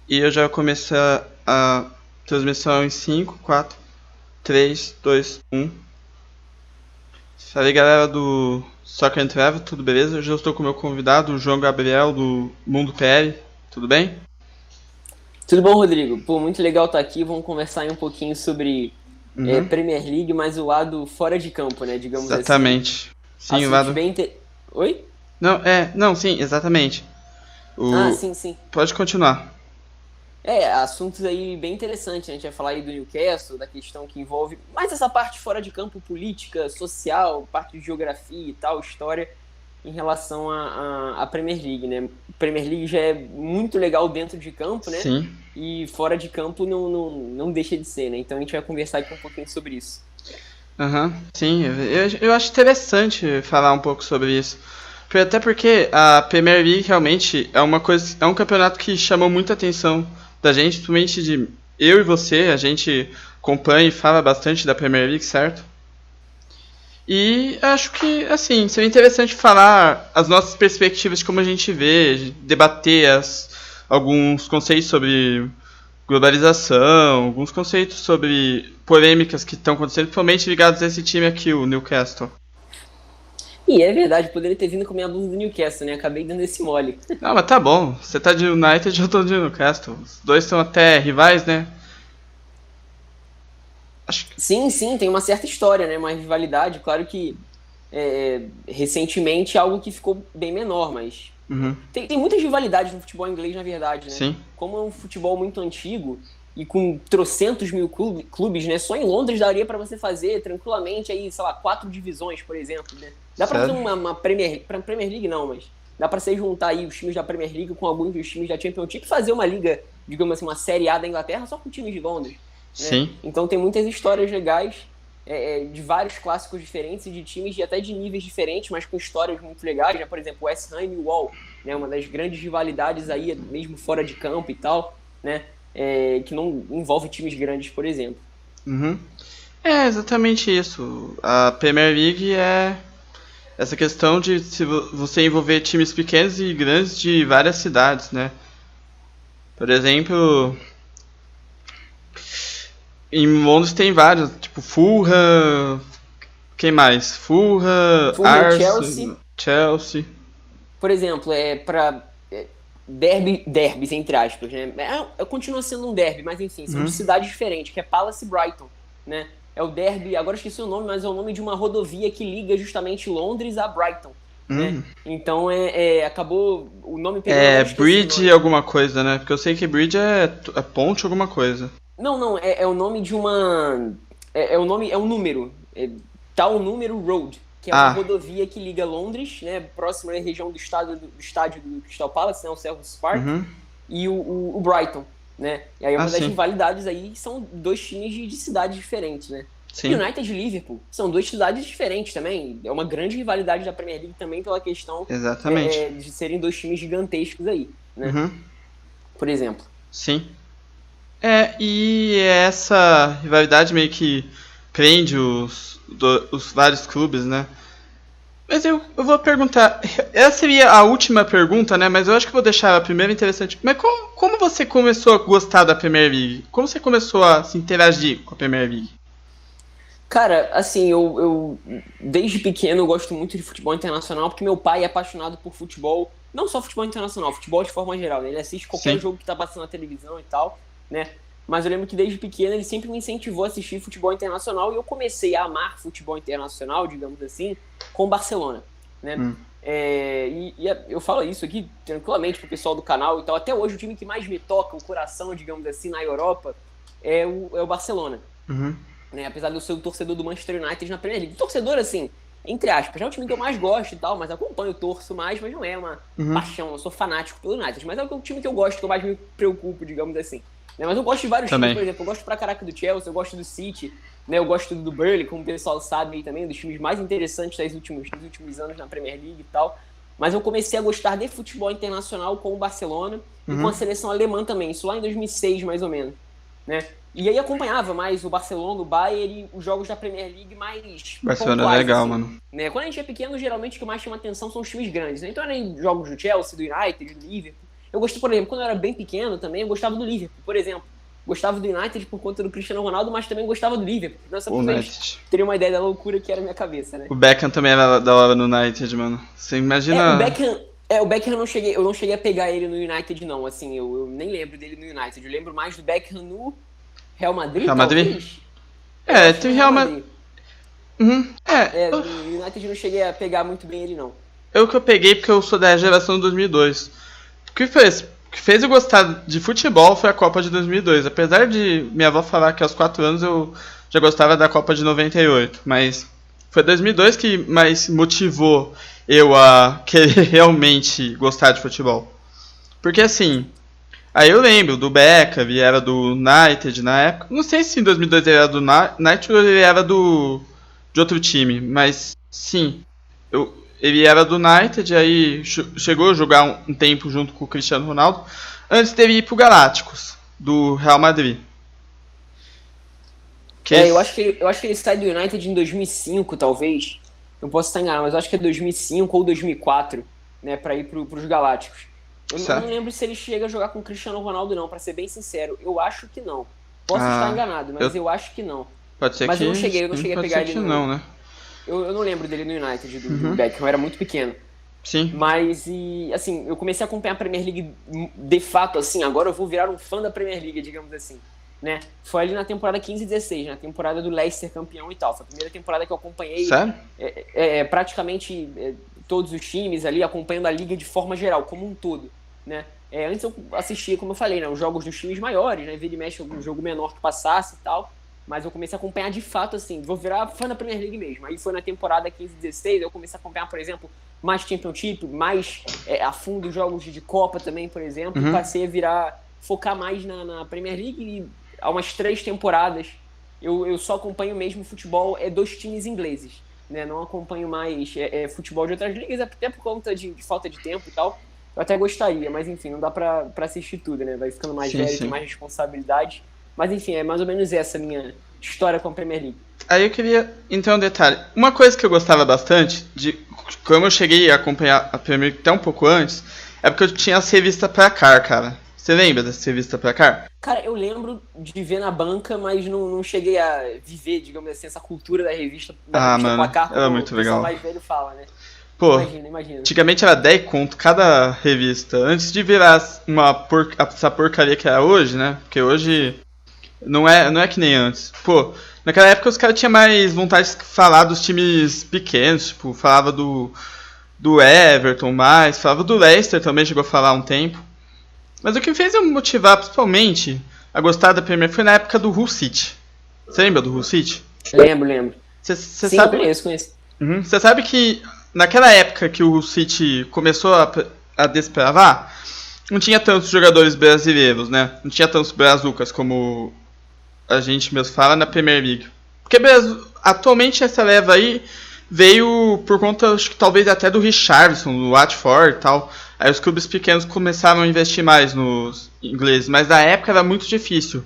E eu já começo a transmissão em 5, 4, 3, 2, 1. Fala aí, galera do Soccer and Travel, tudo beleza? Hoje eu estou com o meu convidado, o João Gabriel, do Mundo PL. Tudo bem? Tudo bom, Rodrigo? Pô, muito legal estar aqui. Vamos conversar aí um pouquinho sobre Uhum. Premier League, mas o lado fora de campo, né? Digamos assim. Exatamente. Sim, o Assuntos lado... bem. Oi? Não, sim, exatamente. Ah, O... sim, sim. Pode continuar. Assuntos aí bem interessantes, né? A gente vai falar aí do Newcastle, da questão que envolve mais essa parte fora de campo, política, social, parte de geografia e tal, história, em relação à Premier League, né? Premier League já é muito legal dentro de campo, né? Sim. E fora de campo não deixa de ser, né? Então a gente vai conversar aqui um pouquinho sobre isso. Aham, sim, eu acho interessante falar um pouco sobre isso. Até porque a Premier League realmente é uma coisa, é um campeonato que chamou muita atenção da gente, principalmente de eu e você, a gente acompanha e fala bastante da Premier League, certo? E acho que, assim, seria interessante falar as nossas perspectivas de como a gente vê, debater alguns conceitos sobre globalização, alguns conceitos sobre polêmicas que estão acontecendo, principalmente ligados a esse time aqui, o Newcastle. E é verdade, poderia ter vindo com a minha blusa do Newcastle, né? Acabei dando esse mole. Não, mas tá bom. Você tá de United, eu tô de Newcastle. Os dois são até rivais, né? Acho que... Sim, sim, tem uma certa história, né? Uma rivalidade. Claro que recentemente é algo que ficou bem menor, mas Uhum. tem muitas rivalidades no futebol inglês, na verdade, né? Sim. Como é um futebol muito antigo e com trocentos mil clubes, né? Só em Londres daria para você fazer tranquilamente aí, sei lá, 4 divisões, por exemplo, né? Dá para fazer Sério? uma Premier League não, mas dá para você juntar aí os times da Premier League com alguns dos times da Championship e fazer uma liga, digamos assim, uma Série A da Inglaterra só com times de Londres, né? Sim. Então tem muitas histórias legais de vários clássicos diferentes e de times de até de níveis diferentes, mas com histórias muito legais, né? Por exemplo, West Ham e Wall, né? Uma das grandes rivalidades aí, mesmo fora de campo e tal, né? Que não envolve times grandes, por exemplo. Uhum. É exatamente isso. A Premier League é essa questão de se você envolver times pequenos e grandes de várias cidades, né? Por exemplo, em Londres tem vários, tipo Fulham, quem mais? Fulham, Fulham e Chelsea, Arsenal, Chelsea. por exemplo, derbys, entre aspas, né? Continua sendo um derby, mas enfim, são de Uhum. cidades diferentes, que é Palace e Brighton, né? É o derby, agora eu esqueci o nome, mas é o nome de uma rodovia que liga justamente Londres a Brighton, né? Uhum. Então acabou, o nome pegou, agora É eu esqueci o Bridge nome. alguma coisa, né? Porque eu sei que Bridge é ponte alguma coisa. Não, não, é o nome de uma. É o nome, é um número. Tal número Road, que é uma Ah, rodovia que liga Londres, né? Próxima à região do estádio do Crystal Palace, né? O Selhurst Park, uhum. e o Brighton, né? E aí é Ah, uma das sim. rivalidades aí são dois times de cidades diferentes, né? Sim, United e Liverpool são duas cidades diferentes também. É uma grande rivalidade da Premier League também pela questão exatamente. de serem dois times gigantescos aí, né? Uhum. Por exemplo. Sim. E essa rivalidade meio que prende os vários clubes, né? Mas eu vou perguntar. Essa seria a última pergunta, né? Mas eu acho que eu vou deixar a primeira interessante. Mas como você começou a gostar da Premier League? Como você começou a se interagir com a Premier League? Cara, assim, eu desde pequeno eu gosto muito de futebol internacional porque meu pai é apaixonado por futebol, não só futebol internacional, futebol de forma geral, né? Ele assiste qualquer Sim. jogo que tá passando na televisão e tal, né? Mas eu lembro que desde pequeno ele sempre me incentivou a assistir futebol internacional e eu comecei a amar futebol internacional, digamos assim, com o Barcelona, né? Hum. Eu falo isso aqui tranquilamente pro pessoal do canal e tal. Até hoje o time que mais me toca o coração, digamos assim, na Europa é o Barcelona, Uhum. né? Apesar de eu ser o torcedor do Manchester United na Premier League. Torcedor, assim, entre aspas, é o time que eu mais gosto e tal, mas acompanho, torço mais, mas não é uma Uhum. paixão, eu sou fanático pelo United, mas é o time que eu gosto, que eu mais me preocupo, digamos assim. Né? Mas eu gosto de vários times, Também. por exemplo, eu gosto pra caraca do Chelsea, eu gosto do City, né? Eu gosto do Burnley, como o pessoal sabe aí também, um dos times mais interessantes dos últimos anos na Premier League e tal. Mas eu comecei a gostar de futebol internacional com o Barcelona e com a Uhum. seleção alemã também, isso lá em 2006, mais ou menos, né? E aí acompanhava mais o Barcelona, o Bayern e os jogos da Premier League mais Barcelona é pontuais, legal, assim. mano. Né? Quando a gente é pequeno, geralmente o que mais chama atenção são os times grandes. Né? Então era em jogos do Chelsea, do United, do Liverpool. Eu gostei, por exemplo, quando eu era bem pequeno também, eu gostava do Liverpool, por exemplo. Gostava do United por conta do Cristiano Ronaldo, mas também gostava do Liverpool. Então, essa vez teria uma ideia da loucura que era a minha cabeça, né? O Beckham também era da hora no United, mano. Você imagina... O Beckham eu não cheguei a pegar ele no United, não. Assim, eu nem lembro dele no United. Eu lembro mais do Beckham no Real Madrid, Real Madrid? talvez. Teve Real Madrid. No United eu não cheguei a pegar muito bem ele, não. Eu que eu peguei porque eu sou da geração de 2002. O que fez eu gostar de futebol foi a Copa de 2002. Apesar de minha avó falar que aos 4 anos eu já gostava da Copa de 98. Mas foi 2002 que mais motivou eu a querer realmente gostar de futebol. Porque assim, aí eu lembro do Beckham, ele era do United na época. Não sei se em 2002 ele era do United ou ele era de outro time. Mas sim, ele era do United, aí chegou a jogar um tempo junto com o Cristiano Ronaldo, antes dele ir pro Galácticos, do Real Madrid. Eu acho que ele sai do United em 2005, talvez. Não posso estar enganado, mas eu acho que é 2005 ou 2004, né, pra ir pros Galácticos. Eu não lembro se ele chega a jogar com o Cristiano Ronaldo, não, pra ser bem sincero. Eu acho que não. Posso estar enganado, mas eu acho que não. Pode ser mas que eu não cheguei a pegar ele no... não, né? Eu não lembro dele no United, do Beckham, eu era muito pequeno. Sim. Mas, assim, eu comecei a acompanhar a Premier League de fato, assim, agora eu vou virar um fã da Premier League, digamos assim, né? Foi ali na temporada 15 e 16, na temporada do Leicester campeão e tal. Foi a primeira temporada que eu acompanhei. Sério? Praticamente todos os times ali, acompanhando a liga de forma geral, como um todo, né? Antes eu assistia, como eu falei, né, os jogos dos times maiores, né? Vira e mexe algum jogo menor que passasse e tal. Mas eu comecei a acompanhar de fato, assim, vou virar fã da Premier League mesmo. Aí foi na temporada 15 e 16, eu comecei a acompanhar, por exemplo, mais Championship, mais a fundo jogos de Copa também, por exemplo. E passei a focar mais na Premier League e há umas 3 temporadas eu só acompanho mesmo futebol dos times ingleses, né? Não acompanho mais futebol de outras ligas, até por conta de falta de tempo e tal. Eu até gostaria, mas enfim, não dá pra assistir tudo, né? Vai ficando mais velho, tem mais responsabilidade. Mas enfim, é mais ou menos essa minha história com a Premier League. Aí eu queria entrar um detalhe. Uma coisa que eu gostava bastante, de como eu cheguei a acompanhar a Premier League até um pouco antes, é porque eu tinha as revistas Placar, cara. Você lembra dessa revista Placar? Cara, eu lembro de ver na banca, mas não cheguei a viver, digamos assim, essa cultura da revista mano, Placar, como era muito legal. O pessoal mais velho fala, né? Pô, imagina. Antigamente era 10 conto cada revista. Antes de virar essa porcaria que é hoje, né? Porque hoje não é que nem antes. Pô, naquela época os caras tinham mais vontade de falar dos times pequenos. Tipo, falava do Everton mais. Falava do Leicester também, chegou a falar um tempo. Mas o que fez eu me motivar principalmente a gostar da Premier foi na época do Hull City. Você lembra do Hull City? Lembro. Sim, sabe... conheço. Você sabe que naquela época que o City começou a desbravar, não tinha tantos jogadores brasileiros, né? Não tinha tantos brazucas como a gente mesmo fala na Premier League. Porque atualmente essa leva aí veio por conta, acho que talvez até do Richarlison, do Watford e tal. Aí os clubes pequenos começaram a investir mais nos ingleses, mas na época era muito difícil.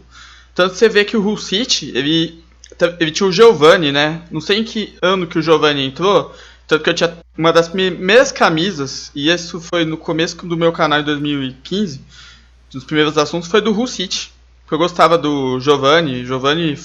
Tanto você vê que o Hull City, ele tinha o Giovanni, né? Não sei em que ano que o Giovanni entrou, tanto que eu tinha uma das primeiras camisas, e isso foi no começo do meu canal em 2015, um dos primeiros assuntos foi do Hull City. Eu gostava do Giovanni. Giovanni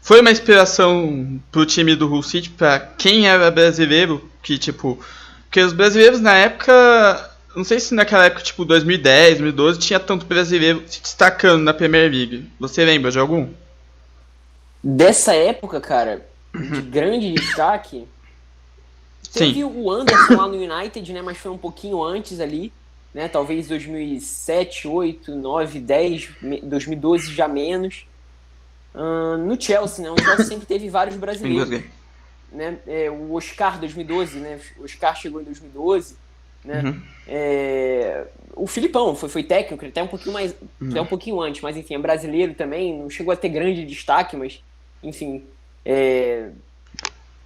foi uma inspiração pro time do Hull City, pra quem era brasileiro, que tipo... Porque os brasileiros na época, não sei se naquela época, tipo 2010, 2012, tinha tanto brasileiro se destacando na Premier League. Você lembra de algum? Dessa época, cara, de grande destaque, teve o Anderson lá no United, né, mas foi um pouquinho antes ali, né, talvez 2007, 8, 9, 10, 2012 já menos. No Chelsea, né, o Chelsea sempre teve vários brasileiros. Né? O Oscar 2012, né? O Oscar chegou em 2012, né? O Filipão foi técnico, ele até um pouquinho mais, até um pouquinho antes, mas enfim, é brasileiro também, não chegou a ter grande destaque, mas enfim,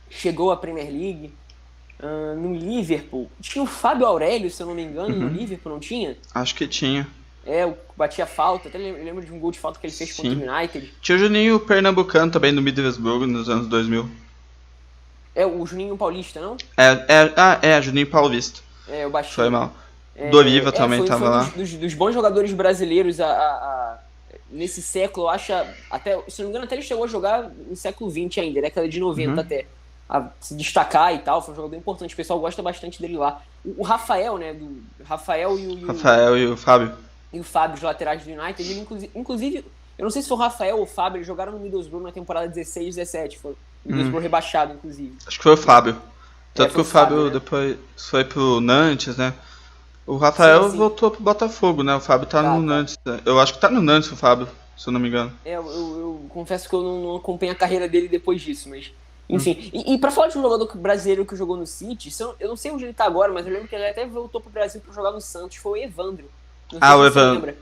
chegou à Premier League. No Liverpool tinha o Fábio Aurélio, se eu não me engano, no Liverpool, não tinha? Acho que tinha. Batia falta, até lembro de um gol de falta que ele fez contra o United. Tinha o Juninho Pernambucano também no Middlesbrough nos anos 2000. O Juninho Paulista, não? Juninho Paulista. O baixinho. Foi mal. Doriva também foi tava um lá. dos bons jogadores brasileiros nesse século, eu acho, até, se não me engano, até ele chegou a jogar no século XX ainda, década de 90 até, a se destacar e tal, foi um jogador importante, o pessoal gosta bastante dele lá. O Rafael, né, Rafael Rafael e o Fábio. E o Fábio, os laterais do United, ele inclusive, eu não sei se foi o Rafael ou o Fábio, eles jogaram no Middlesbrough na temporada 16 17, foi o Middlesbrough rebaixado, inclusive. Acho que foi o Fábio. Tanto que o Fábio, né? depois foi pro Nantes, né? O Rafael Sim. voltou pro Botafogo, né? O Fábio tá no Nantes. Eu acho que tá no Nantes o Fábio, se eu não me engano. Eu confesso que eu não acompanho a carreira dele depois disso, mas... Enfim, e pra falar de um jogador brasileiro que jogou no City, eu não sei onde ele tá agora, mas eu lembro que ele até voltou pro Brasil pra jogar no Santos, foi o Evandro. O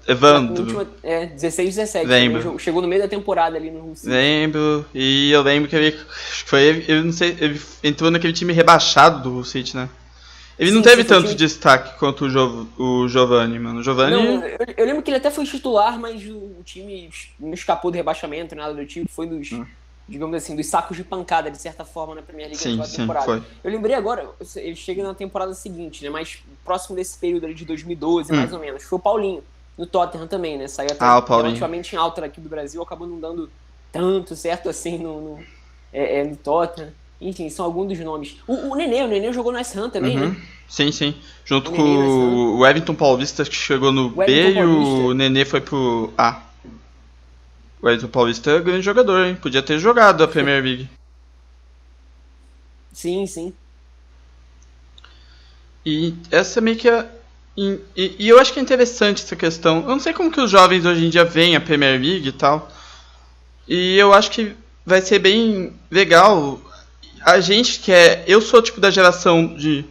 Evandro. 16, 17. Lembro. Chegou no meio da temporada ali no City. Lembro, e eu lembro que ele não sei, ele entrou naquele time rebaixado do City, né? Ele não teve tanto destaque quanto o Giovani, mano. O Giovani... Não, eu lembro que ele até foi titular, mas o time não escapou do rebaixamento, nada do tipo. Foi dos, digamos assim, dos sacos de pancada, de certa forma, na Premier League da temporada. Foi. Eu lembrei agora, ele chega na temporada seguinte, né? Mas próximo desse período ali de 2012, mais ou menos. Foi o Paulinho, no Tottenham também, né? Saiu até relativamente em alta aqui do Brasil, acabou não dando tanto certo assim no Tottenham. Enfim, são alguns dos nomes. O Nenê jogou no West Ham também, né? Sim. Junto com o Everton Paulista, que chegou no B, e o Nenê foi pro A. O Everton Paulista é grande jogador, hein? Podia ter jogado a Premier League. Sim. E essa meio que é... E eu acho que é interessante essa questão. Eu não sei como que os jovens hoje em dia veem a Premier League e tal. E eu acho que vai ser bem legal... A gente que é... Eu sou tipo da geração de...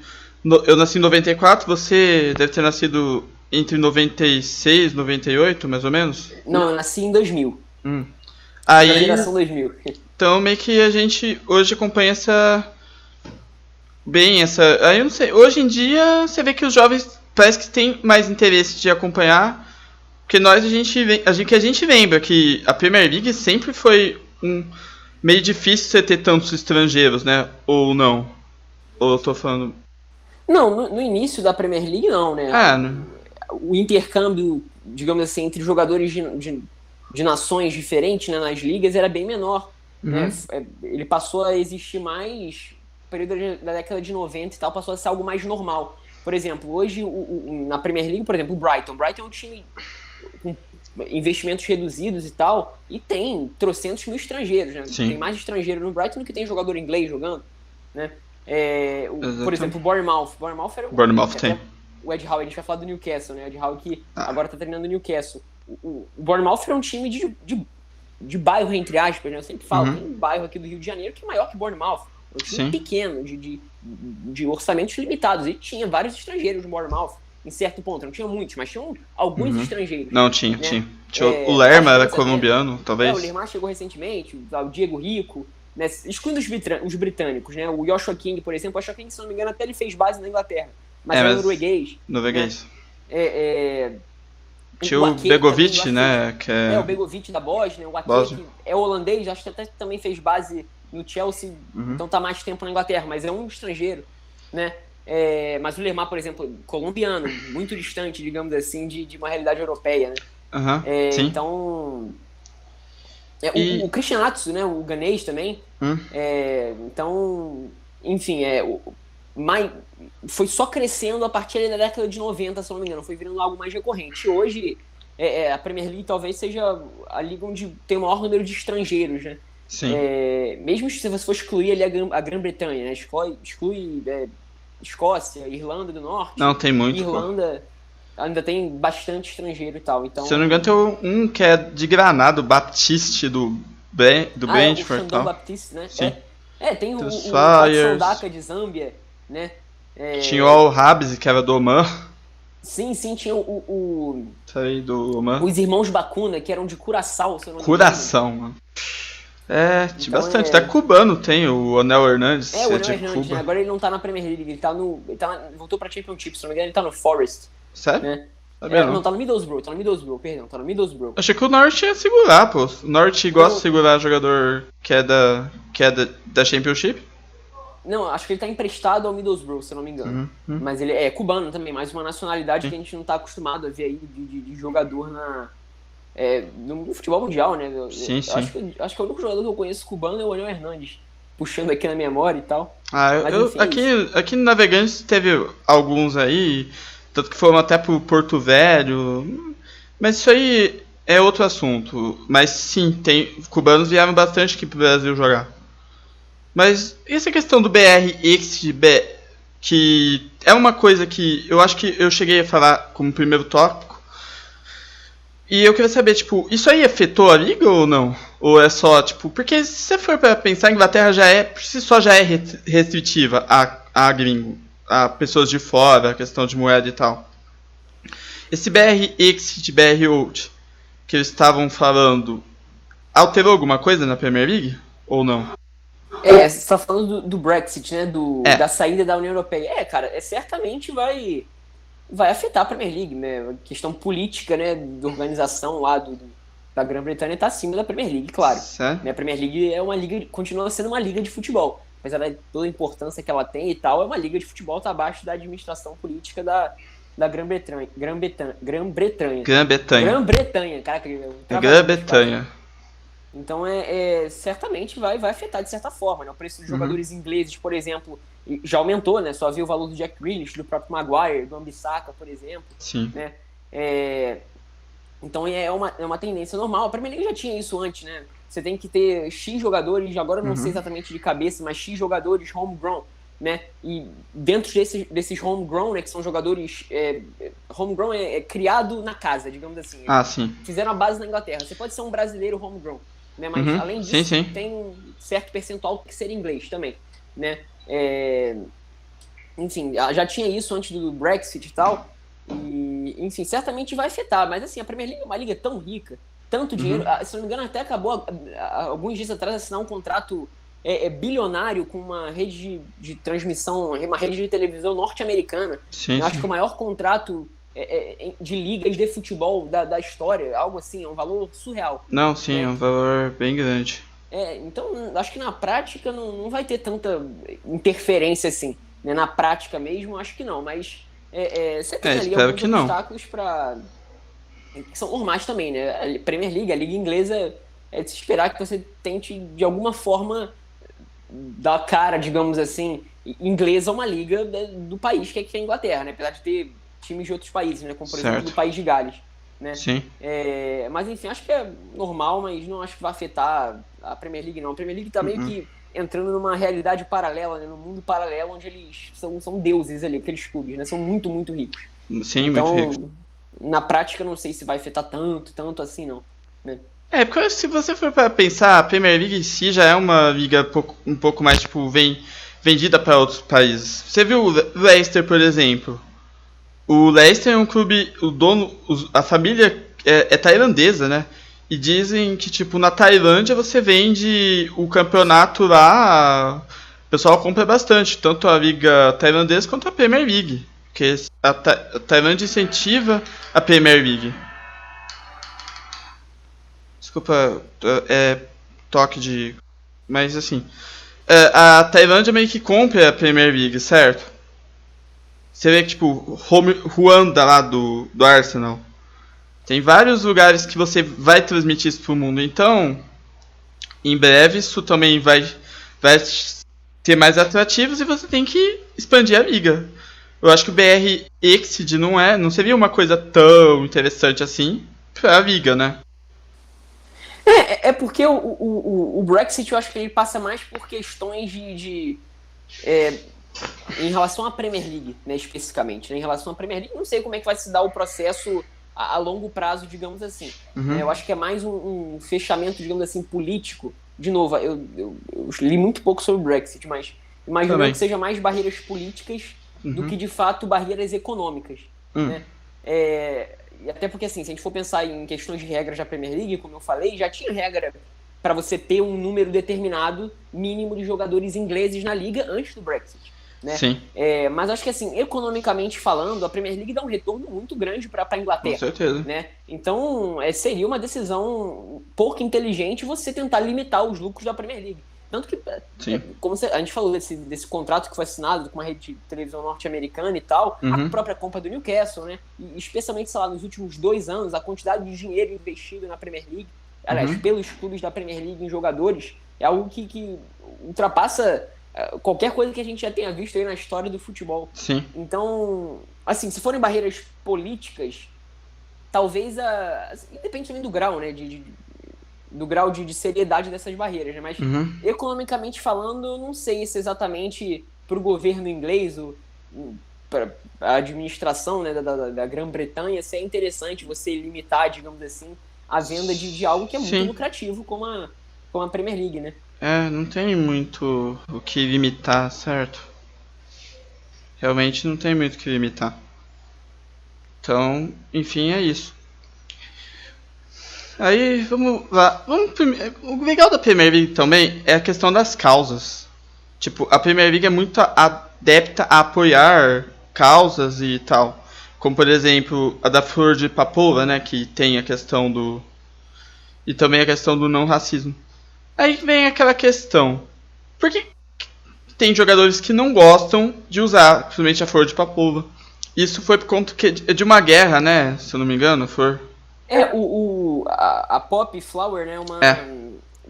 Eu nasci em 94, você deve ter nascido entre 96 e 98, mais ou menos? Não, eu nasci em 2000. Aí, da geração 2000. Então meio que a gente hoje acompanha essa... Aí eu não sei, hoje em dia você vê que os jovens parece que têm mais interesse de acompanhar, porque a gente lembra que a Premier League sempre foi meio difícil você ter tantos estrangeiros, né? Ou não? Ou eu tô falando... Não, no início da Premier League não, né? O intercâmbio, digamos assim, entre jogadores de nações diferentes, né, nas ligas era bem menor. Né? Ele passou a existir mais no período da década de 90 e tal, passou a ser algo mais normal. Por exemplo, hoje na Premier League, por exemplo, o Brighton. Brighton é um time com investimentos reduzidos e tal, e tem trocentos mil estrangeiros, né? Tem mais estrangeiro no Brighton do que tem jogador inglês jogando, né? Por exemplo, o Bournemouth. Bournemouth tem. O Ed Howe, a gente vai falar do Newcastle, né? O Ed Howe que agora tá treinando o Newcastle. O Bournemouth é um time de bairro, entre aspas, né? Eu sempre falo, tem um bairro aqui do Rio de Janeiro que é maior que o Bournemouth. É um time pequeno, de orçamentos limitados. E tinha vários estrangeiros no Bournemouth, em certo ponto. Não tinha muitos, mas tinham alguns estrangeiros. Não, tinha. O Lerma era colombiano, talvez. O Lerma chegou recentemente, o Diego Rico, né? Excluindo os britânicos, né? O Joshua King, por exemplo. O Joshua King, se não me engano, até ele fez base na Inglaterra. Mas é norueguês. Né? Tinha o Begovic, né? O Begovic da Bósnia. O Ake, que é holandês, acho que até também fez base no Chelsea, então tá mais tempo na Inglaterra, mas é um estrangeiro, né? Mas o Lerma, por exemplo, colombiano, muito distante, digamos assim, de uma realidade europeia, né? Então... O Christian Atsu, né? O ganês também. Então, enfim, foi só crescendo a partir da década de 90, se não me engano. Foi virando algo mais recorrente. E hoje, a Premier League talvez seja a liga onde tem o maior número de estrangeiros, né? Mesmo se você for excluir ali a Grã-Bretanha, né? Exclui Escócia, Irlanda do Norte. Não, tem muito. Irlanda ainda tem bastante estrangeiro e tal. Então, se eu não me engano, tem um que é de Granada, o Baptiste do Brentford. O Xandão Baptiste, né? Sim. Tem o Watson Daka de Zâmbia, né? Tinha o Al-Habs, que era do Oman. Sim, tinha Sei, do Oman. Os irmãos Bakuna, que eram de Curaçao, se eu não me engano. Curaçao, mano. Tinha bastante. Até cubano tem, o Onel Hernandes. O Onel Hernandes, né? Agora ele não tá na Premier League, ele voltou pra Championship, se não me engano, ele tá no Forest. Sério? Né? Não, tá no Middlesbrough, tá no Middlesbrough. Achei que o Norte ia segurar, pô. O Norte gosta de segurar jogador que é da Championship. Não, acho que ele tá emprestado ao Middlesbrough, se eu não me engano. Mas ele é cubano também, mais uma nacionalidade que a gente não tá acostumado a ver aí de jogador no futebol mundial, né? Sim. Acho que o único jogador que eu conheço cubano é o Anel Hernandes, puxando aqui na memória e tal. Mas, enfim, aqui no Navegantes teve alguns aí, tanto que foram até pro Porto Velho, mas isso aí é outro assunto. Mas sim, cubanos vieram bastante aqui pro Brasil jogar. Mas essa questão do BRX, que é uma coisa que eu acho que eu cheguei a falar como primeiro tópico. E eu queria saber, tipo, isso aí afetou a liga ou não? Ou é só, tipo, porque se você for pra pensar, a Inglaterra por si só já é restritiva a gringo, a pessoas de fora, a questão de moeda e tal. Esse BRX de BR Out que eles estavam falando, alterou alguma coisa na Premier League? Ou não? você tá falando do Brexit, né? Da saída da União Europeia. Cara, certamente vai afetar a Premier League, né? A questão política, né, da organização lá da Grã-Bretanha está acima da Premier League, claro. Né? A Premier League é uma liga, continua sendo uma liga de futebol. Apesar de toda a importância que ela tem e tal, é uma liga de futebol, está abaixo da administração política da Grã-Bretanha. Grã-Bretanha. Caraca, Grã-Bretanha. Então, certamente vai afetar de certa forma, né? O preço dos jogadores ingleses, por exemplo, já aumentou, né? Só viu o valor do Jack Grealish, do próprio Maguire, do Wan-Bissaka, por exemplo. Sim. Né? Então, é uma tendência normal. A Premier League já tinha isso antes, né? Você tem que ter X jogadores, agora eu não sei exatamente de cabeça, mas X jogadores homegrown, né? E dentro desses homegrown, né, que são jogadores... homegrown é criado na casa, digamos assim. Sim. Fizeram a base na Inglaterra. Você pode ser um brasileiro homegrown, né? Mas além disso, sim. tem um certo percentual que ser inglês também, né? Enfim, já tinha isso antes do Brexit e tal. E, enfim, certamente vai afetar. Mas assim, a Premier League é uma liga tão rica, tanto dinheiro. Se não me engano, até acabou alguns dias atrás assinar um contrato bilionário com uma rede de transmissão, uma rede de televisão norte-americana. Eu acho que o maior contrato de ligas de futebol da história, algo assim, é um valor surreal. Não, sim, é um valor bem grande. Então, acho que na prática não vai ter tanta interferência assim. Né? Na prática mesmo, acho que não, mas você tem ali alguns obstáculos que são normais também, né? A Premier League, a Liga Inglesa, é de se esperar que você tente, de alguma forma, dar cara, digamos assim, inglesa a uma liga do país que é a Inglaterra, né? Apesar de ter times de outros países, né? Como, por exemplo, do país de Gales. Né? Sim. Mas, enfim, acho que é normal, mas não acho que vai afetar a Premier League, não. A Premier League tá meio que entrando numa realidade paralela, né? Num mundo paralelo, onde eles são deuses ali, aqueles clubes, né? São muito, muito ricos. Sim, então, muito ricos. Na prática, não sei se vai afetar tanto assim, não. Né? Porque se você for para pensar, a Premier League em si já é uma liga um pouco mais, tipo, vendida para outros países. Você viu o Leicester, por exemplo? O Leicester é um clube, a família é tailandesa, né? E dizem que, tipo, na Tailândia você vende o campeonato lá, o pessoal compra bastante, tanto a liga tailandesa quanto a Premier League. Porque a Tailândia incentiva a Premier League. Desculpa, toque de... Mas, assim, a Tailândia meio que compra a Premier League, certo? Você vê que, tipo, Ruanda lá do Arsenal. Tem vários lugares que você vai transmitir isso pro mundo. Então, em breve, isso também vai ter mais atrativos e você tem que expandir a liga. Eu acho que o BR Exceed não seria uma coisa tão interessante assim pra liga, né? Porque o Brexit, eu acho que ele passa mais por questões em relação à Premier League, né, especificamente. Né? Em relação à Premier League, não sei como é que vai se dar o processo a longo prazo, digamos assim. Eu acho que é mais um fechamento, digamos assim, político. De novo, eu li muito pouco sobre o Brexit, mas imagino que seja mais barreiras políticas do que, de fato, barreiras econômicas. Né? E até porque, assim, se a gente for pensar em questões de regras da Premier League, como eu falei, já tinha regra para você ter um número determinado mínimo de jogadores ingleses na liga antes do Brexit. Né? Sim. Mas acho que, assim, economicamente falando, a Premier League dá um retorno muito grande para a Inglaterra. Com certeza. Né? Então, seria uma decisão pouco inteligente você tentar limitar os lucros da Premier League. Tanto que, Sim. como a gente falou desse contrato que foi assinado com uma rede de televisão norte-americana e tal, a própria compra do Newcastle, né? E especialmente, sei lá, nos últimos 2 anos, a quantidade de dinheiro investido na Premier League, aliás, pelos clubes da Premier League em jogadores, é algo que ultrapassa qualquer coisa que a gente já tenha visto aí na história do futebol. Sim. Então, assim, se forem barreiras políticas, talvez depende também do grau, né? Do grau de seriedade dessas barreiras, né? Mas economicamente falando, eu não sei se exatamente para o governo inglês, para a administração, né, da Grã-Bretanha, se é interessante você limitar, digamos assim, a venda de algo que é muito lucrativo, como a Premier League, né? Não tem muito o que limitar, certo? Realmente não tem muito o que limitar. Então, enfim, é isso. Aí, vamos lá. O legal da Premier League também é a questão das causas. Tipo, a Premier League é muito adepta a apoiar causas e tal. Como, por exemplo, a da Flor de Papoula, né? Que tem a questão do... E também a questão do não racismo. Aí vem aquela questão. Por que tem jogadores que não gostam de usar, principalmente a Flor de Papoula? Isso foi por conta de uma guerra, né? Se eu não me engano, Flor. A Poppy Flower, né,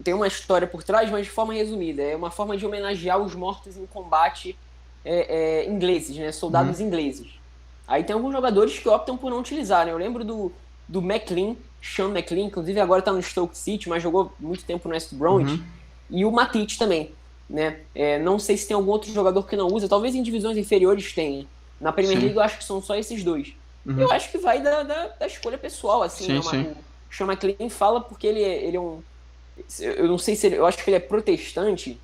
tem uma história por trás, mas de forma resumida. É uma forma de homenagear os mortos em combate ingleses, né, soldados ingleses. Aí tem alguns jogadores que optam por não utilizar, né? Eu lembro do McLean, Sean McLean, inclusive agora tá no Stoke City, mas jogou muito tempo no West Bromwich. E o Matip também, né? Não sei se tem algum outro jogador que não usa, talvez em divisões inferiores tenha. Na Premier League eu acho que são só esses dois. Eu acho que vai da escolha pessoal, assim. O Sean McLean fala porque ele é um... Eu não sei se eu acho que ele é protestante.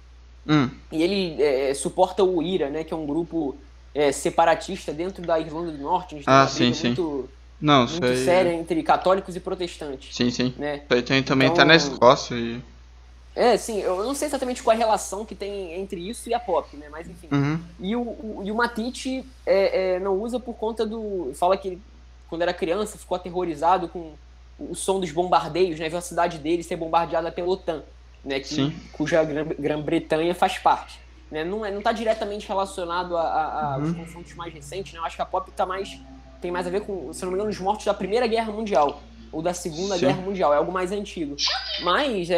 E ele suporta o IRA, né? Que é um grupo separatista dentro da Irlanda do Norte. A gente tem uma briga muito séria entre católicos e protestantes. Sim. Né? Isso aí também tá na Escócia. Sim, eu não sei exatamente qual a relação que tem entre isso e a pop, né? Mas enfim. E o Matip não usa por conta do... Fala que ele, quando era criança, ficou aterrorizado com o som dos bombardeios, né? Viu a cidade dele ser bombardeada pela OTAN, né? Cuja Grã-Bretanha faz parte. Né? Não tá diretamente relacionado aos confrontos mais recentes, né? Eu acho que a pop tem mais a ver com, se não me engano, os mortos da Primeira Guerra Mundial ou da Segunda Guerra Mundial. É algo mais antigo. Mas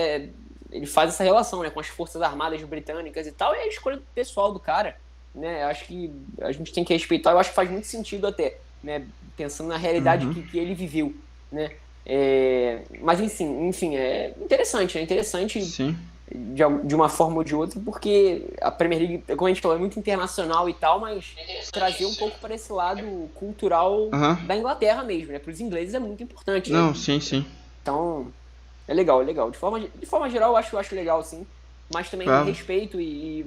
ele faz essa relação, né, com as forças armadas britânicas e tal, e é a escolha pessoal do cara, né? Acho que a gente tem que respeitar, eu acho que faz muito sentido até, né, pensando na realidade que ele viveu, né? Mas enfim, é interessante, né? Interessante de uma forma ou de outra, porque a Premier League, como a gente falou, é muito internacional e tal, mas trazer um pouco para esse lado cultural da Inglaterra mesmo, né? Para os ingleses é muito importante. Não, né? sim. Então, é legal. De forma geral, eu acho legal, sim. Mas também respeito e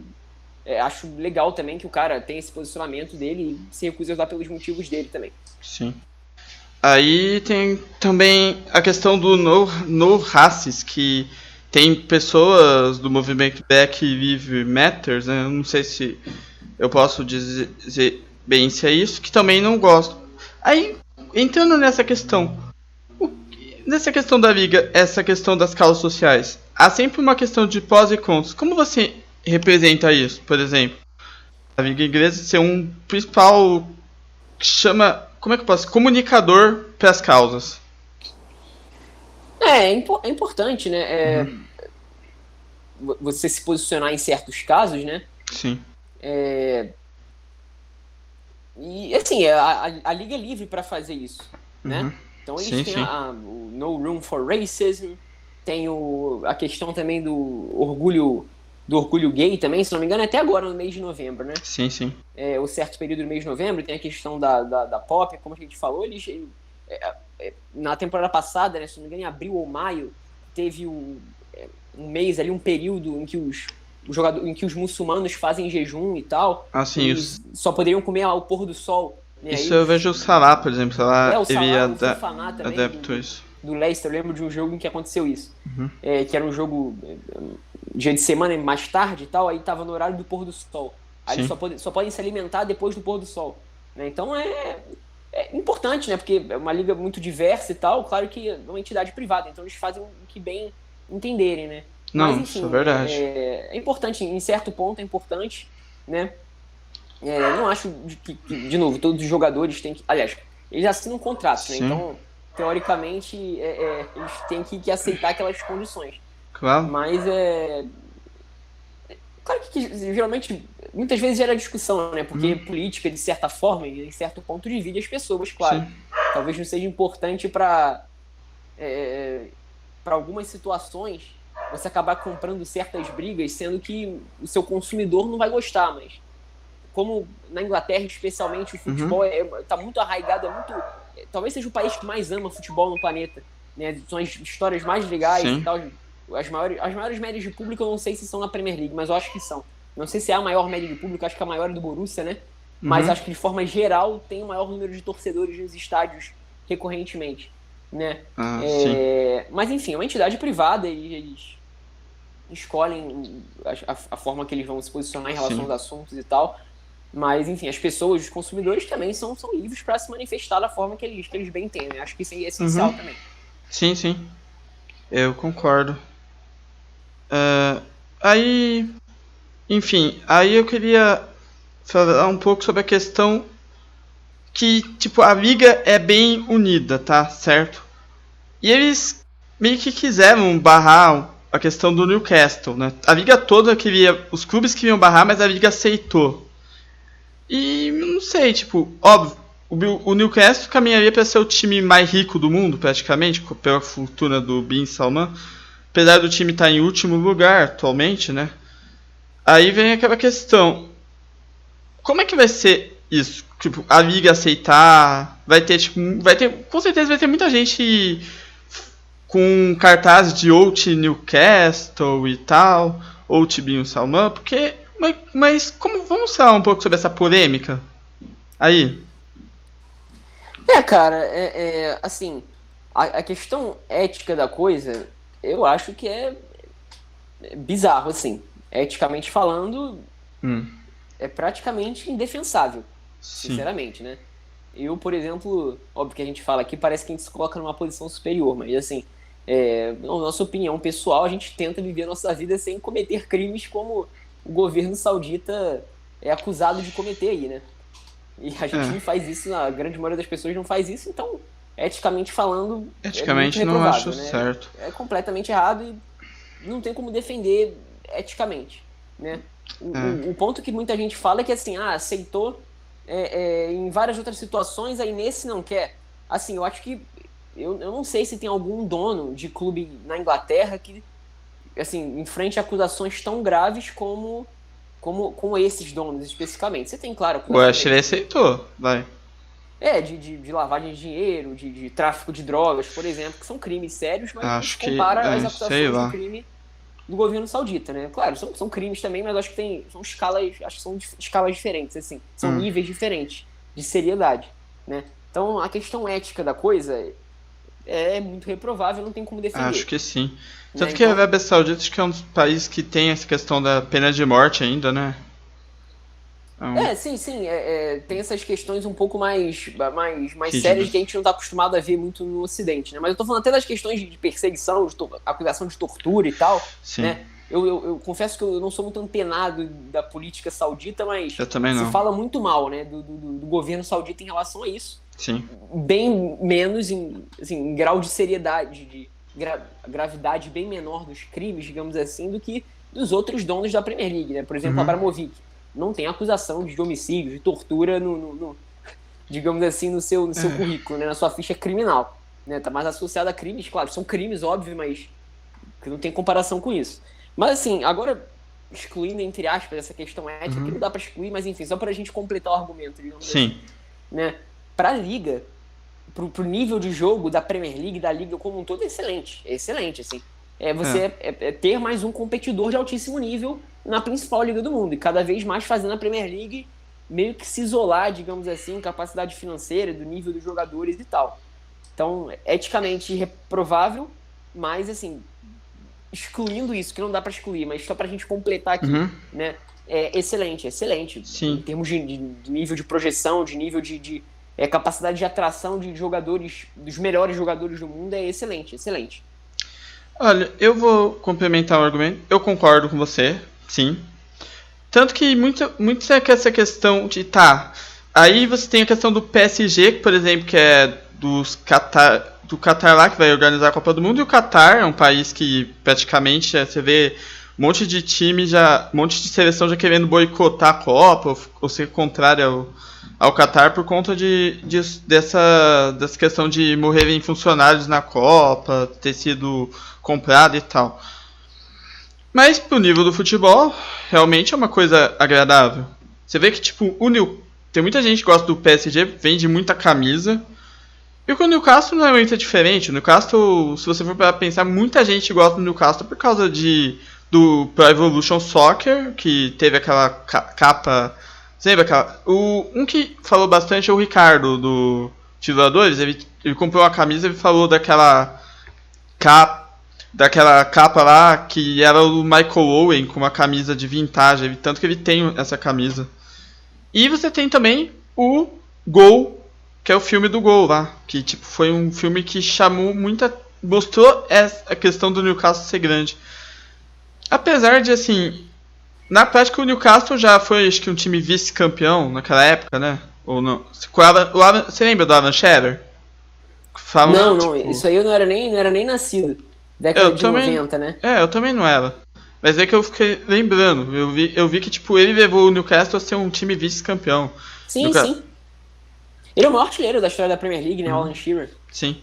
acho legal também que o cara tem esse posicionamento dele e se recusa a usar pelos motivos dele também. Sim. Aí tem também a questão do no racis, que tem pessoas do movimento Black Lives Matter, né? Eu não sei se eu posso dizer bem se é isso, que também não gostam. Aí, entrando nessa questão da liga, essa questão das causas sociais, há sempre uma questão de pós e contras. Como você representa isso, por exemplo? A liga inglesa ser um principal como é que eu posso? Comunicador para as causas. É importante, né? Você se posicionar em certos casos, né? Sim. E assim, a liga é livre para fazer isso, né? Então eles têm o No Room for Racism, tem a questão também do orgulho gay também, se não me engano, é até agora no mês de novembro, né? Sim. O certo período do mês de novembro, tem a questão da pop, como a gente falou, na temporada passada, né, se não me engano, em abril ou maio, teve um mês ali, um período em que os muçulmanos fazem jejum e tal. Eles só poderiam comer ao pôr do sol. Né? Isso eu vejo o Salah, por exemplo. O Fofana também, adepto isso. Do Leicester, eu lembro de um jogo em que aconteceu isso. Que era um jogo dia de semana mais tarde e tal, aí tava no horário do pôr do sol. Aí eles só podem se alimentar depois do pôr do sol. Né? Então é importante, né? Porque é uma liga muito diversa e tal. Claro que é uma entidade privada, então eles fazem o que bem entenderem, né? Mas, Não, isso é enfim, verdade. é importante, em certo ponto é importante, né? Não acho de novo, todos os jogadores têm que. Aliás, eles assinam contratos, né? Sim, Então, teoricamente, eles têm que aceitar aquelas condições. claro. Mas claro que geralmente, muitas vezes gera discussão, né? Porque Uhum. política, de certa forma, em certo ponto, divide as pessoas, claro. Sim. Talvez não seja importante para algumas situações você acabar comprando certas brigas, sendo que o seu consumidor não vai gostar, mas como na Inglaterra, especialmente, o Uhum. futebol tá muito arraigado, talvez seja o país que mais ama futebol no planeta, né? São as histórias mais legais e Sim. tal. As maiores médias de público eu não sei se são na Premier League, mas eu acho que são. Não sei se é a maior média de público, acho que a maior é do Borussia, né? Mas Uhum. acho que de forma geral tem o maior número de torcedores nos estádios recorrentemente, né? Ah, sim. Mas enfim, é uma entidade privada e eles escolhem a forma que eles vão se posicionar em relação aos Sim. assuntos e tal. Mas, enfim, as pessoas, os consumidores também são livres para se manifestar da forma que eles bem entendem. Acho que isso é essencial Uhum. também. Sim, sim. Eu concordo. Ah, aí, enfim, aí eu queria falar um pouco sobre a questão que, tipo, a liga é bem unida, tá? Certo? E eles meio que quiseram barrar a questão do Newcastle, né? A liga toda queria, os clubes queriam barrar, mas a liga aceitou. E não sei, tipo, óbvio, o Newcastle caminharia para ser o time mais rico do mundo, praticamente, pela fortuna do Bin Salman, apesar do time estar em último lugar atualmente, né? Aí vem aquela questão, como é que vai ser isso? Tipo, a liga aceitar, vai ter, tipo, vai ter, com certeza vai ter muita gente com cartaz de Out Newcastle e tal, Out Bin Salman, porque, mas como, vamos falar um pouco sobre essa polêmica aí? Cara, assim, a questão ética da coisa, eu acho que é bizarro, assim. Eticamente falando, Hum, é praticamente indefensável, sim. sinceramente, né? Eu, por exemplo, óbvio que a gente fala aqui, parece que a gente se coloca numa posição superior, mas assim, na nossa opinião pessoal, a gente tenta viver a nossa vida sem cometer crimes como o governo saudita é acusado de cometer aí, né? E a gente É, não faz isso, a grande maioria das pessoas não faz isso, então, eticamente falando, é muito eticamente não acho reprovável, né? certo. É completamente errado e não tem como defender eticamente, né? É, O ponto que muita gente fala é que assim, aceitou em várias outras situações, aí nesse não quer. Assim, eu acho que eu não sei se tem algum dono de clube na Inglaterra que assim enfrente acusações tão graves como esses donos especificamente. Você tem, claro, o acusações Ashley aí aceitou, vai. de lavagem de dinheiro, de tráfico de drogas, por exemplo, que são crimes sérios, mas não se Acho que, compara às sei acusações de lá. crime do governo saudita, né? Claro, são crimes também, mas acho que são escalas, acho que são escalas diferentes, assim, são Hum, níveis diferentes de seriedade, né? Então a questão ética da coisa é muito reprovável, não tem como acho defender, que sim. né? Tanto que a Então, Arábia Saudita acho que é um dos países que tem essa questão da pena de morte ainda, né? Então, sim, sim, tem essas questões um pouco mais sérias que a rígidos. gente não está acostumado a ver muito no Ocidente, né? Mas eu tô falando até das questões de perseguição, acusação de tortura e tal, Sim, né? Eu confesso que eu não sou muito antenado da política saudita, mas eu também se não. fala muito mal, né, do governo saudita em relação a isso. Sim. Bem menos em grau de seriedade, gravidade bem menor dos crimes, digamos assim, do que dos outros donos da Premier League, né? Por exemplo, Uhum. Abramovich não tem acusação de homicídio, de tortura digamos assim, no seu É. currículo, né? Na sua ficha criminal, né? Tá mais associado a crimes, claro, são crimes, óbvio, mas que não tem comparação com isso. Mas assim, agora excluindo entre aspas essa questão ética, que Uhum. não dá para excluir, mas enfim, só para a gente completar o argumento, digamos assim, Sim. né? Para a liga, pro nível de jogo da Premier League, da liga como um todo, é excelente, assim. É. Você ter mais um competidor de altíssimo nível na principal liga do mundo, e cada vez mais fazendo a Premier League meio que se isolar, digamos assim, capacidade financeira, do nível dos jogadores e tal. Então, eticamente reprovável, mas assim, excluindo isso, que não dá para excluir, mas só para a gente completar aqui, Uhum. né? É excelente, excelente. Em Sim. termos de nível de projeção, de nível de capacidade de atração de jogadores, dos melhores jogadores do mundo, é excelente, excelente. Olha, eu vou complementar o argumento. Eu concordo com você, sim. Tanto que muito é que essa questão de tá. Aí você tem a questão do PSG, por exemplo, que é do Qatar lá, que vai organizar a Copa do Mundo, e o Qatar é um país que praticamente você vê um monte de time já. Um monte de seleção já querendo boicotar a Copa, ou ser contrária ao Qatar por conta dessa questão de morrerem funcionários na Copa, ter sido comprado e tal. Mas pro nível do futebol, realmente é uma coisa agradável. Você vê que, tipo, tem muita gente que gosta do PSG, vende muita camisa. E o Newcastle não é muito diferente. O Newcastle, se você for para pensar, muita gente gosta do Newcastle por causa do Pro Evolution Soccer, que teve aquela capa. Você lembra aquela? Um que falou bastante é o Ricardo, do Tituladores. Ele comprou uma camisa e falou daquela capa lá que era o Michael Owen com uma camisa de vintage, tanto que ele tem essa camisa. E você tem também o Gol, que é o filme do Gol lá, que tipo foi um filme que mostrou a questão do Newcastle ser grande. Apesar de assim, na prática o Newcastle já foi acho que um time vice-campeão naquela época, né? Ou não? Você lembra do Alan Shearer? Não, isso aí eu não era nem nascido. Década de 90, né? Eu também não era. Mas é que eu fiquei lembrando. Eu vi que tipo, ele levou o Newcastle a ser um time vice-campeão. Sim. Ele é o maior artilheiro da história da Premier League, né? O Alan Shearer. Sim.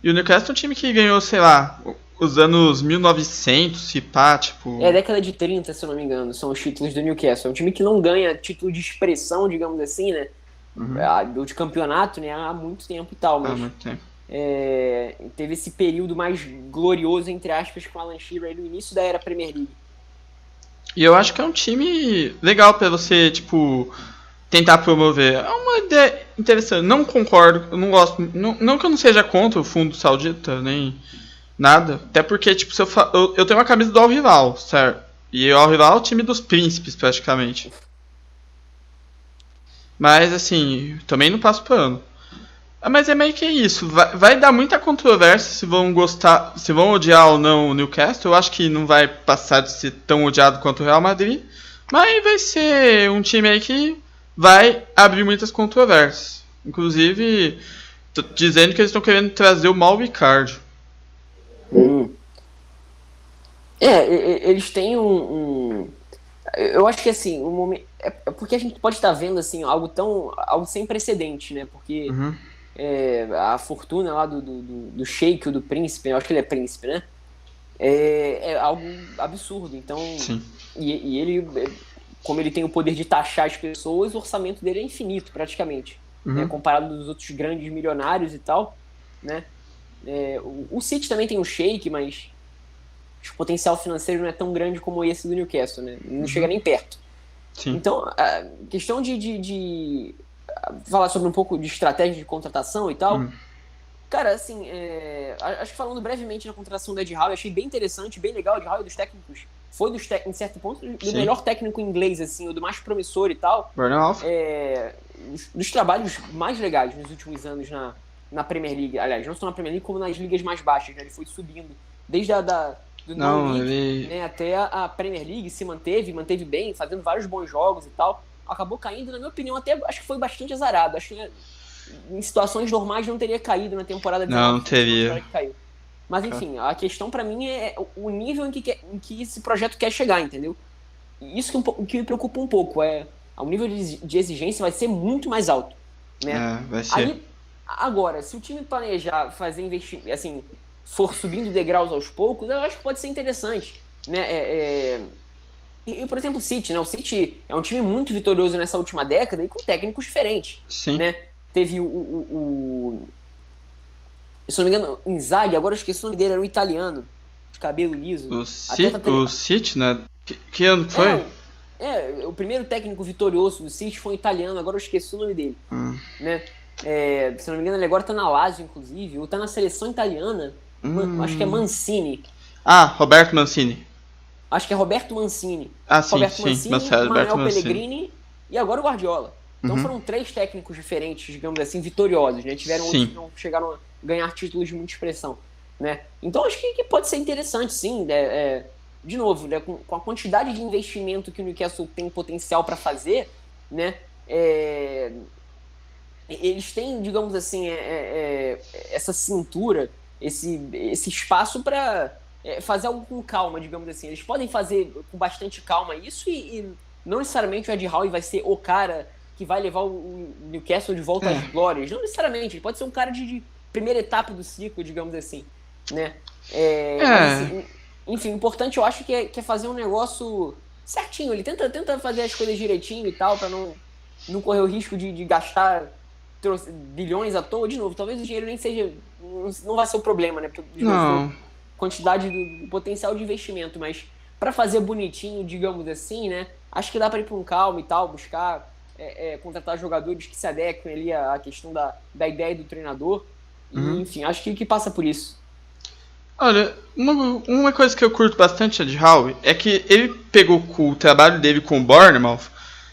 E o Newcastle é um time que ganhou, sei lá, os anos 1900, se pá, tipo... É a década de 30, se eu não me engano, são os títulos do Newcastle. É um time que não ganha título de expressão, digamos assim, né? De campeonato, né? Há muito tempo e tal, mas... Há muito tempo. Teve esse período mais glorioso, entre aspas, com o Alan Shearer no início da era Premier League. E eu acho que é um time legal pra você, tipo, tentar promover. É uma ideia interessante. Não concordo, eu não gosto. Não que eu não seja contra o fundo saudita, nem nada. Até porque, tipo, eu tenho uma camisa do Al Hilal, certo? E o Al Hilal é o time dos príncipes, praticamente. Mas, assim, também não passo pano. Mas é meio que isso. Vai dar muita controvérsia se vão gostar, se vão odiar ou não o Newcastle. Eu acho que não vai passar de ser tão odiado quanto o Real Madrid. Mas vai ser um time aí que vai abrir muitas controvérsias. Inclusive, dizendo que eles estão querendo trazer o Mauro Icardi. Eles têm eu acho que assim, é porque a gente pode estar vendo assim, algo sem precedente, né? Porque a fortuna lá do sheik ou do príncipe, eu acho que ele é príncipe, né? É algo absurdo. Então, sim. E ele, como ele tem o poder de taxar as pessoas, o orçamento dele é infinito, praticamente. Né? Comparado dos outros grandes milionários e tal, né? O City também tem um sheik, mas o potencial financeiro não é tão grande como esse do Newcastle, né? Não chega nem perto. Sim. Então, a questão de falar sobre um pouco de estratégia de contratação e tal, cara, assim, acho que falando brevemente na contratação do Ed Howe, achei bem interessante, bem legal. O Ed Howe dos técnicos foi, em certo ponto, do melhor técnico inglês, assim, o do mais promissor e tal. Dos trabalhos mais legais nos últimos anos na Premier League. Aliás, não só na Premier League, como nas ligas mais baixas, né? Ele foi subindo desde do Non-League, né, até a Premier League, se manteve bem, fazendo vários bons jogos e tal. Acabou caindo, na minha opinião, até acho que foi bastante azarado. Acho que em situações normais não teria caído na temporada de não teria. Que caiu. Mas enfim, a questão pra mim é o nível em que esse projeto quer chegar, entendeu? Isso que me preocupa um pouco, o nível de exigência vai ser muito mais alto, né? Vai ser. Aí, agora, se o time planejar fazer investimento, assim, for subindo degraus aos poucos, eu acho que pode ser interessante, né? E, por exemplo, o City, né? O City é um time muito vitorioso nessa última década e com técnicos diferentes. Sim. Né? Teve se não me engano, o Inzaghi, agora eu esqueci o nome dele, era um italiano, de cabelo liso. O City, né? Que ano que foi? O primeiro técnico vitorioso do City foi um italiano, agora eu esqueci o nome dele. Né? Se não me engano, ele agora tá na Lazio, inclusive, ou tá na seleção italiana. Acho que é Mancini. Roberto Mancini. Acho que é Roberto Mancini. Roberto Mancini, Manuel Pellegrini e agora o Guardiola. Então foram 3 técnicos diferentes, digamos assim, vitoriosos, né? Tiveram outros que não chegaram a ganhar títulos de muita expressão. né? Então acho que pode ser interessante, sim. De novo, né, com a quantidade de investimento que o Newcastle tem potencial para fazer, né? Eles têm, digamos assim, essa cintura, esse espaço para fazer algo com calma, digamos assim. Eles podem fazer com bastante calma isso e não necessariamente o Ed Howe vai ser o cara que vai levar o Newcastle de volta às glórias. Não necessariamente. Ele pode ser um cara de primeira etapa do ciclo, digamos assim, né? Mas, assim, enfim, o importante eu acho que é fazer um negócio certinho. Ele tenta fazer as coisas direitinho e tal, para não correr o risco de gastar bilhões à toa. De novo, talvez o dinheiro nem seja... Não vai ser o problema, né? De novo, quantidade do potencial de investimento, mas para fazer bonitinho, digamos assim, né? Acho que dá para ir com calma e tal, buscar contratar jogadores que se adequem ali à questão da ideia do treinador. E, enfim, acho que passa por isso. Olha, uma coisa que eu curto bastante de Howe é que ele pegou o trabalho dele com o Bournemouth,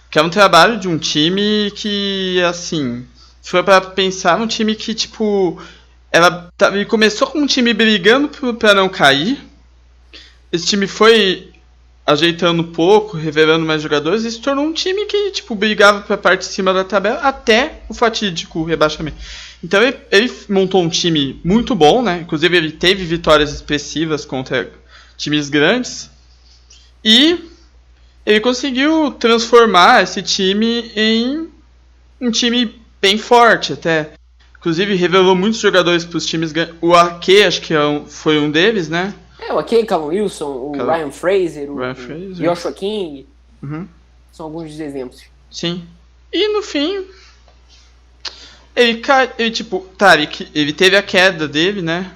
que é um trabalho de um time que, assim, se for pra pensar, um time que, tipo, ele começou com um time brigando pra não cair. Esse time foi ajeitando um pouco, revelando mais jogadores, e se tornou um time que, tipo, brigava pra parte de cima da tabela até o fatídico rebaixamento. Então ele montou um time muito bom, né? Inclusive ele teve vitórias expressivas contra times grandes. E ele conseguiu transformar esse time em um time bem forte até. Inclusive revelou muitos jogadores para os times grandes. O Ake, acho que foi um deles, né? O Ake, Callum Wilson, o Ryan Fraser, o Joshua King. São alguns dos exemplos. Sim. E no fim... Ele teve a queda dele, né?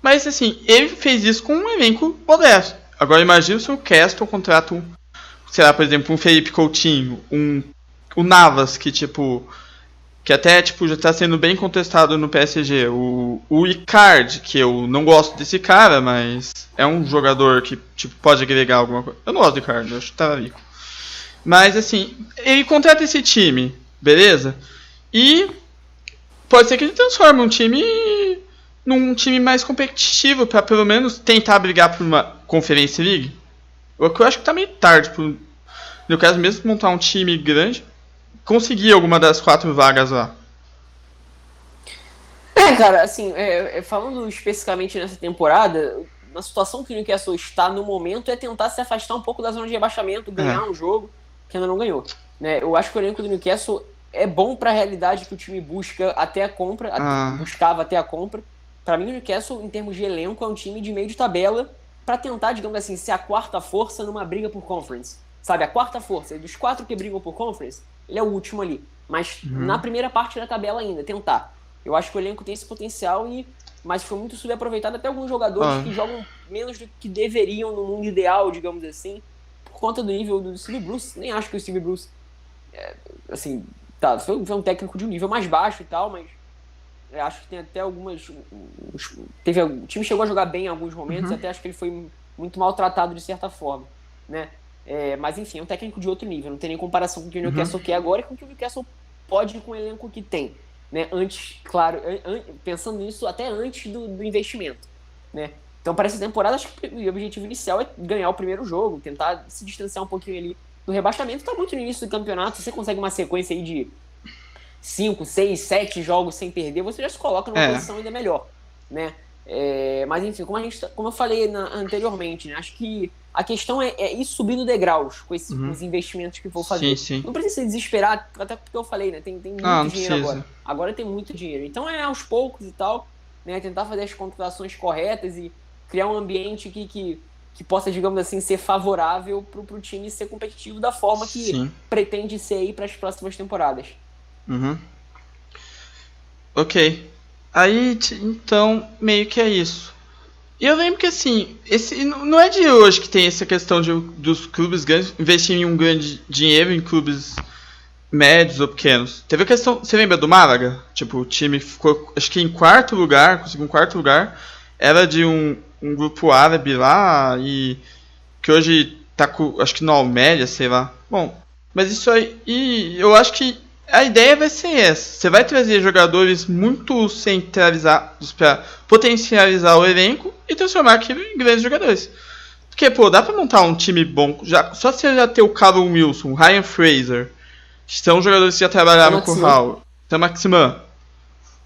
Mas assim, ele fez isso com um elenco modesto. Agora imagina se o Castle contrata sei lá, por exemplo, um Felipe Coutinho, o Navas, que até já tá sendo bem contestado no PSG. O Icardi, que eu não gosto desse cara, mas é um jogador que pode agregar alguma coisa. Eu não gosto do Icardi, eu acho que tá rico. Mas assim, ele contrata esse time, beleza? E pode ser que ele transforme um time num time mais competitivo para pelo menos tentar brigar por uma Conference League. O que eu acho que tá meio tarde pro Newcastle mesmo montar um time grande, conseguir alguma das 4 vagas lá. Cara, assim, falando especificamente nessa temporada, na situação que o Newcastle está no momento é tentar se afastar um pouco da zona de rebaixamento, ganhar um jogo que ainda não ganhou. Né? Eu acho que o elenco do Newcastle é bom para a realidade que o time busca até a compra, buscava até a compra. Para mim, o Newcastle, em termos de elenco, é um time de meio de tabela para tentar, digamos assim, ser a quarta força numa briga por Conference. Sabe, a quarta força. Dos 4 que brigam por Conference, ele é o último ali. Mas na primeira parte da tabela ainda, tentar. Eu acho que o elenco tem esse potencial, mas foi muito subaproveitado. Até alguns jogadores que jogam menos do que deveriam no mundo ideal, digamos assim, por conta do nível do Steve Bruce. Nem acho que o Steve Bruce, assim... Tá, foi um técnico de um nível mais baixo e tal, mas acho que tem até algumas... o time chegou a jogar bem em alguns momentos, até acho que ele foi muito maltratado de certa forma, né? Mas enfim, é um técnico de outro nível, não tem nem comparação com o que o Newcastle quer agora e com o que o Newcastle pode ir com o elenco que tem, né? Antes, claro, pensando nisso até antes do investimento, né? Então para essa temporada acho que o objetivo inicial é ganhar o primeiro jogo, tentar se distanciar um pouquinho ali do rebaixamento. Tá muito no início do campeonato, se você consegue uma sequência aí de 5, 6, 7 jogos sem perder, você já se coloca numa posição ainda melhor, né? Mas enfim, como eu falei anteriormente, né? Acho que a questão é ir subindo degraus com os investimentos que for fazer. Sim. Não precisa se desesperar, até porque eu falei, né? Tem muito dinheiro agora. Agora tem muito dinheiro. Então aos poucos e tal, né? Tentar fazer as contratações corretas e criar um ambiente que possa, digamos assim, ser favorável pro time ser competitivo da forma que pretende ser aí para as próximas temporadas. Ok. Aí, então, meio que é isso. E eu lembro que, assim, não é de hoje que tem essa questão dos clubes grandes investirem um grande dinheiro em clubes médios ou pequenos. Teve a questão, você lembra do Málaga? Tipo, o time ficou, acho que em quarto lugar, conseguiu um quarto lugar. Era de um grupo árabe lá, e que hoje tá com, acho que no Alméria, sei lá. Bom, mas isso aí, e eu acho que a ideia vai ser essa. Você vai trazer jogadores muito centralizados para potencializar o elenco e transformar aquilo em grandes jogadores. Porque, pô, dá pra montar um time bom. Só se você já ter o Callum Wilson, o Ryan Fraser, que são jogadores que já trabalharam com o Howard, Sam Maximan.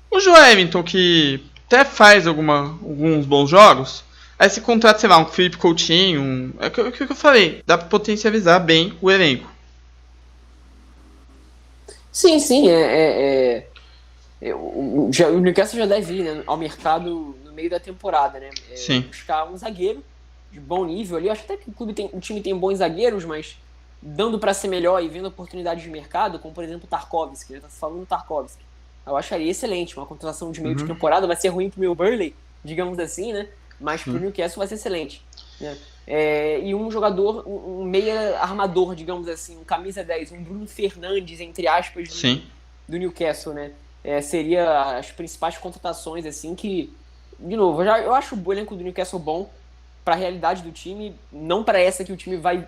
O Joelinton, que até faz alguns bons jogos. Aí você contrata, sei lá, um Felipe Coutinho. É o que eu falei. Dá pra potencializar bem o elenco. Sim, o Newcastle já deve ir, né, ao mercado no meio da temporada, né? Sim. Buscar um zagueiro de bom nível ali. Eu acho até que o time tem bons zagueiros, mas dando para ser melhor e vendo oportunidades de mercado, como por exemplo o Tarkowski, né? Tá falando do Tarkowski. Eu acharia excelente, uma contratação de meio de temporada. Vai ser ruim pro meu Burnley, digamos assim, né? Mas pro Newcastle vai ser excelente, né? E um jogador, um meia armador, digamos assim, um camisa 10, um Bruno Fernandes, entre aspas, do Newcastle, né? Seria as principais contratações, assim, que, de novo, eu acho o elenco do Newcastle bom para a realidade do time, não para essa que o time vai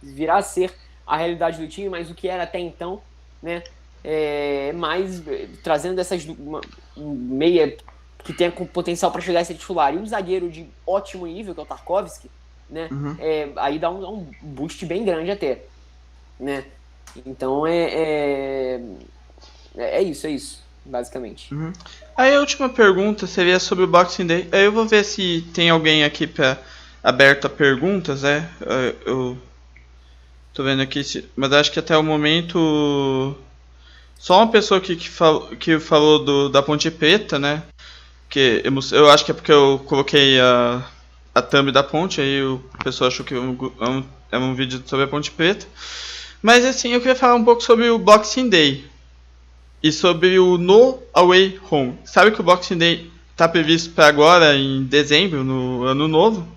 virar a ser a realidade do time, mas o que era até então, né? Mas trazendo um meia que tenha potencial para chegar a ser titular e um zagueiro de ótimo nível, que é o Tarkowski, né? Aí dá um boost bem grande até, né? Então é isso, basicamente. Aí a última pergunta seria sobre o Boxing Day. Aí eu vou ver se tem alguém aqui aberto a perguntas, né? Eu tô vendo aqui, mas acho que até o momento só uma pessoa que falou da Ponte Preta, né? Que eu acho que é porque eu coloquei a thumb da ponte, aí o pessoal achou que é um vídeo sobre a Ponte Preta. Mas assim, eu queria falar um pouco sobre o Boxing Day e sobre o No Away Home. Sabe que o Boxing Day está previsto para agora, em dezembro, no ano novo.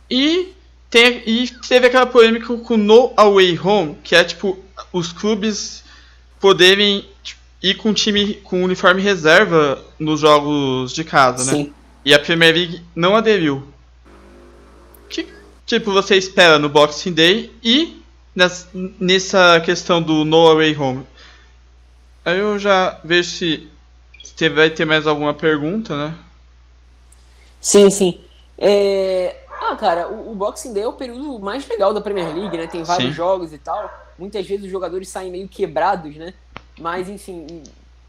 E teve aquela polêmica com o No Away Home, que é tipo os clubes poderem ir com time com uniforme reserva nos jogos de casa, né? Sim. E a Premier League não aderiu. Que tipo você espera no Boxing Day e nessa questão do No Away Home? Aí eu já vejo se vai ter mais alguma pergunta, né? Sim. Cara, o Boxing Day é o período mais legal da Premier League, né? Tem vários jogos e tal. Muitas vezes os jogadores saem meio quebrados, né? Mas, enfim,